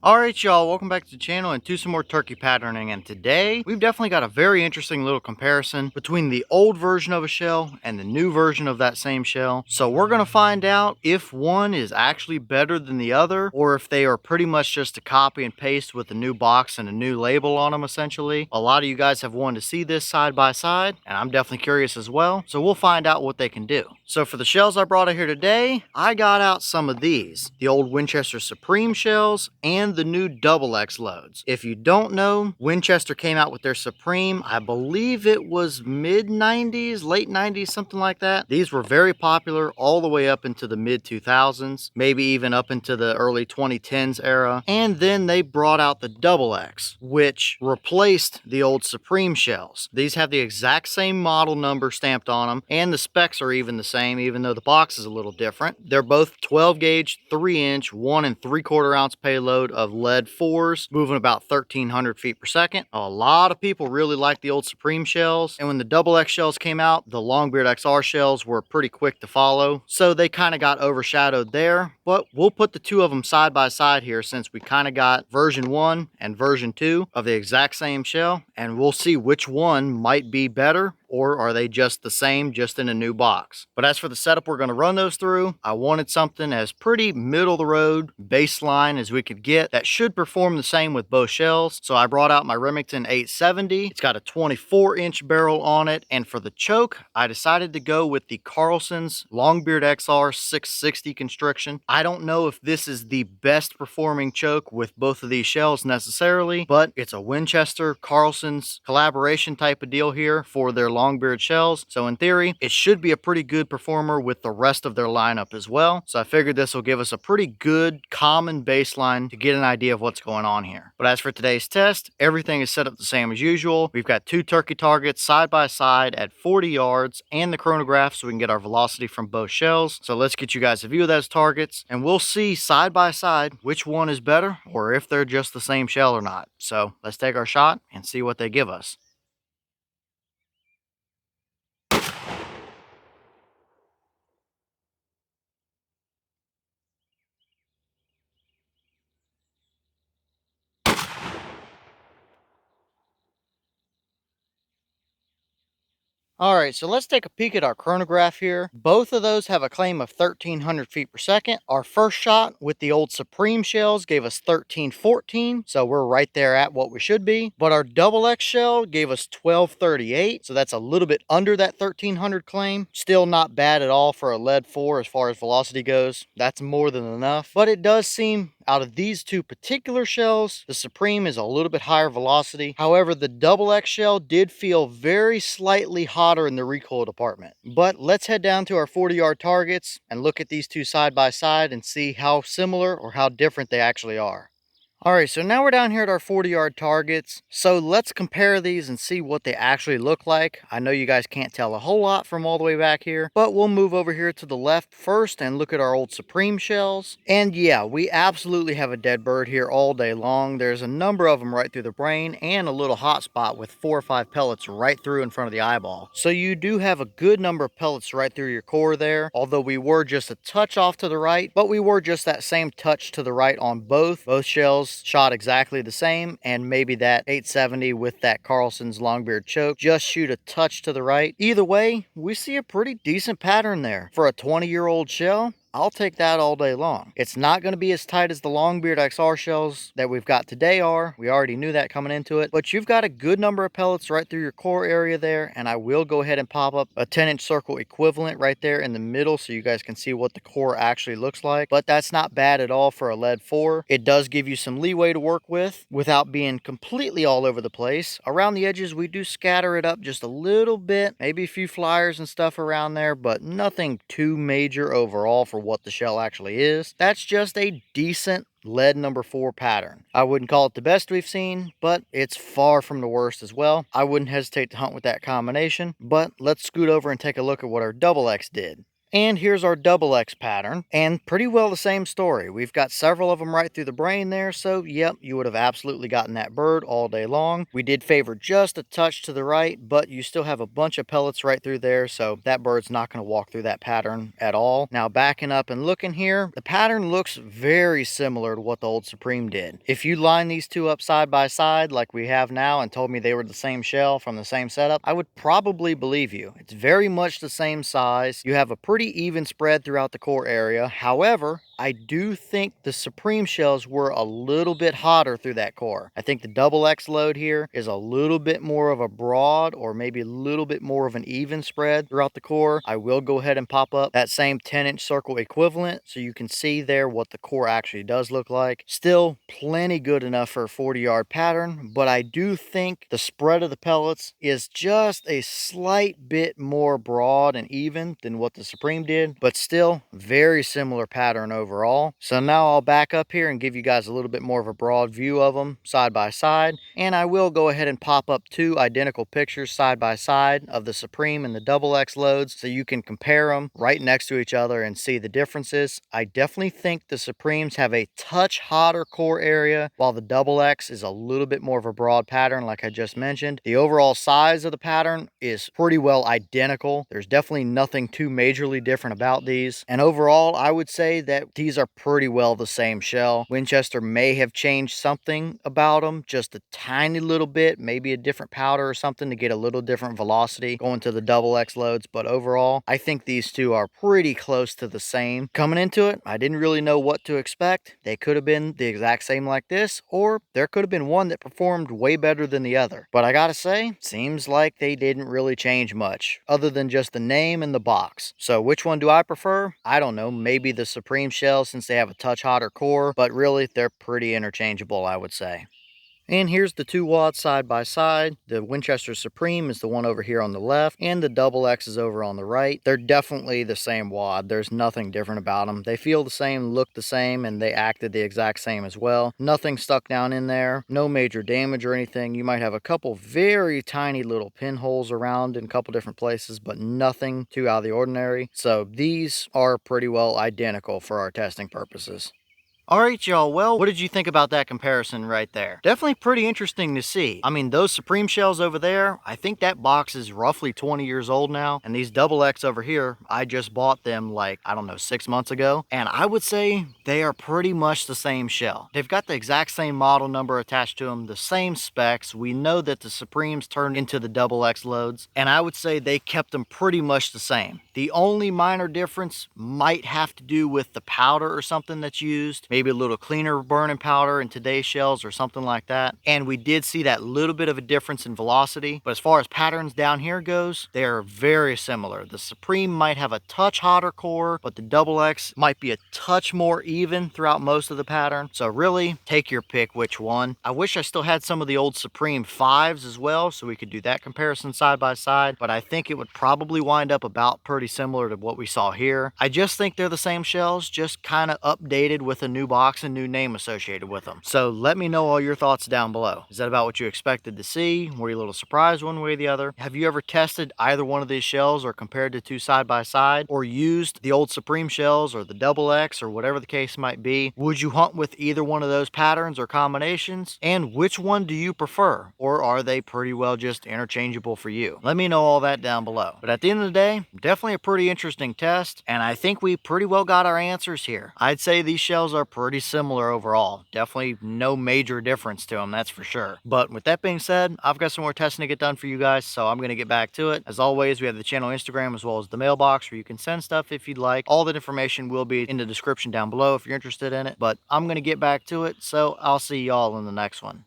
Alright y'all, welcome back to the channel and to some more turkey patterning, and today we've definitely got a very interesting little comparison between the old version of a shell and the new version of that same shell. So we're going to find out if one is actually better than the other, or if they are pretty much just a copy and paste with a new box and a new label on them essentially. A lot of you guys have wanted to see this side by side, and I'm definitely curious as well, so we'll find out what they can do. So for the shells I brought out here today, I got out some of these, the old Winchester Supreme shells and the new XX loads. If you don't know, Winchester came out with their Supreme, I believe it was mid 90s, late 90s, something like that. These were very popular all the way up into the mid 2000s, maybe even up into the early 2010s era. And then they brought out the XX, which replaced the old Supreme shells. These have the exact same model number stamped on them, and the specs are even the same, even though the box is a little different. They're both 12 gauge, 3-inch, 1 3/4 ounce payload of lead 4s, moving about 1,300 feet per second. A lot of people really like the old Supreme shells, and when the XX shells came out, the Longbeard XR shells were pretty quick to follow, so they kind of got overshadowed there. But we'll put the two of them side by side here, since we kind of got version 1 and version 2 of the exact same shell, and we'll see which one might be better, or are they just the same, just in a new box. But as for the setup we're going to run those through, I wanted something as pretty middle of the road baseline as we could get that should perform the same with both shells. So I brought out my Remington 870. It's got a 24-inch barrel on it, and for the choke, I decided to go with the Carlson's Longbeard XR 660 constriction. I don't know if this is the best performing choke with both of these shells necessarily, but it's a Winchester Carlson's collaboration type of deal here for their Longbeard shells, so in theory it should be a pretty good performer with the rest of their lineup as well. So I figured this will give us a pretty good common baseline to get an idea of what's going on here. But as for today's test, everything is set up the same as usual. We've got two turkey targets side by side at 40 yards and the chronograph, so we can get our velocity from both shells. So let's get you guys a view of those targets, and we'll see side by side which one is better, or if they're just the same shell or not. So let's take our shot and see what they give us. All right, so let's take a peek at our chronograph here. Both of those have a claim of 1,300 feet per second. Our first shot with the old Supreme shells gave us 1314, so we're right there at what we should be. But our XX shell gave us 1238, so that's a little bit under that 1,300 claim. Still not bad at all for a lead 4 as far as velocity goes. That's more than enough. But it does seem, out of these two particular shells, the Supreme is a little bit higher velocity. However, the XX shell did feel very slightly hotter in the recoil department. But let's head down to our 40-yard targets and look at these two side by side and see how similar or how different they actually are. All right, so now we're down here at our 40-yard targets. So let's compare these and see what they actually look like. I know you guys can't tell a whole lot from all the way back here, but we'll move over here to the left first and look at our old Supreme shells. And yeah, we absolutely have a dead bird here all day long. There's a number of them right through the brain, and a little hot spot with 4 or 5 pellets right through in front of the eyeball. So you do have a good number of pellets right through your core there, although we were just a touch off to the right, but we were just that same touch to the right on both shells. Shot exactly the same, and maybe that 870 with that Carlson's Longbeard choke just shoot a touch to the right. Either way, we see a pretty decent pattern there. For a 20-year-old shell, I'll take that all day long. It's not going to be as tight as the Longbeard XR shells that we've got today are. We already knew that coming into it, but you've got a good number of pellets right through your core area there, and I will go ahead and pop up a 10-inch circle equivalent right there in the middle so you guys can see what the core actually looks like. But that's not bad at all for a lead 4. It does give you some leeway to work with without being completely all over the place. Around the edges, we do scatter it up just a little bit, maybe a few flyers and stuff around there, but nothing too major overall for what the shell actually is. That's just a decent lead number 4 pattern. I wouldn't call it the best we've seen, but it's far from the worst as well. I wouldn't hesitate to hunt with that combination. But let's scoot over and take a look at what our XX did. And here's our double X pattern, and pretty well the same story. We've got several of them right through the brain there, so yep, you would have absolutely gotten that bird all day long. We did favor just a touch to the right, but you still have a bunch of pellets right through there, so that bird's not going to walk through that pattern at all. Now backing up and looking here, the pattern looks very similar to what the old Supreme did. If you line these two up side by side like we have now and told me they were the same shell from the same setup, I would probably believe you. It's very much the same size. You have a pretty even spread throughout the core area. However, I do think the Supreme shells were a little bit hotter through that core. I think the double X load here is a little bit more of a broad, or maybe a little bit more of an even spread throughout the core. I will go ahead and pop up that same 10-inch circle equivalent so you can see there what the core actually does look like. Still plenty good enough for a 40-yard pattern, but I do think the spread of the pellets is just a slight bit more broad and even than what the Supreme did, but still very similar pattern overall. So now I'll back up here and give you guys a little bit more of a broad view of them side by side, and I will go ahead and pop up two identical pictures side by side of the Supreme and the double X loads so you can compare them right next to each other and see the differences. I definitely think the Supremes have a touch hotter core area, while the double X is a little bit more of a broad pattern like I just mentioned. The overall size of the pattern is pretty well identical. There's definitely nothing too majorly different about these, and overall I would say that these are pretty well the same shell. Winchester may have changed something about them, just a tiny little bit, maybe a different powder or something to get a little different velocity going to the double X loads, but overall I think these two are pretty close to the same. Coming into it, I didn't really know what to expect. They could have been the exact same like this, or there could have been one that performed way better than the other. But I gotta say, seems like they didn't really change much, other than just the name and the box. So which one do I prefer? I don't know, maybe the Supreme shell since they have a touch hotter core, but really they're pretty interchangeable, I would say. And here's the two wads side by side. The Winchester Supreme is the one over here on the left, and the double X is over on the right. They're definitely the same wad. There's nothing different about them. They feel the same, look the same, and they acted the exact same as well. Nothing stuck down in there. No major damage or anything. You might have a couple very tiny little pinholes around in a couple different places, but nothing too out of the ordinary. So these are pretty well identical for our testing purposes. Alright y'all, well, what did you think about that comparison right there? Definitely pretty interesting to see. I mean, those Supreme shells over there, I think that box is roughly 20 years old now. And these double X over here, I just bought them like, I don't know, 6 months ago. And I would say they are pretty much the same shell. They've got the exact same model number attached to them, the same specs. We know that the Supremes turned into the double X loads, and I would say they kept them pretty much the same. The only minor difference might have to do with the powder or something that's used. Maybe a little cleaner burning powder in today's shells or something like that. And we did see that little bit of a difference in velocity. But as far as patterns down here goes, they're very similar. The Supreme might have a touch hotter core, but the double X might be a touch more even throughout most of the pattern. So really, take your pick which one. I wish I still had some of the old Supreme 5s as well, so we could do that comparison side by side. But I think it would probably wind up about pretty similar to what we saw here. I just think they're the same shells, just kind of updated with a new box and new name associated with them. So let me know all your thoughts down below. Is that about what you expected to see? Were you a little surprised one way or the other? Have you ever tested either one of these shells or compared the two side by side, or used the old Supreme shells or the double X or whatever the case might be? Would you hunt with either one of those patterns or combinations? And which one do you prefer? Or are they pretty well just interchangeable for you? Let me know all that down below. But at the end of the day, definitely a pretty interesting test, and I think we pretty well got our answers here. I'd say these shells are pretty similar overall. Definitely no major difference to them, that's for sure. But with that being said, I've got some more testing to get done for you guys, so I'm going to get back to it. As always, we have the channel Instagram as well as the mailbox where you can send stuff if you'd like. All that information will be in the description down below if you're interested in it. But I'm going to get back to it, so I'll see y'all in the next one.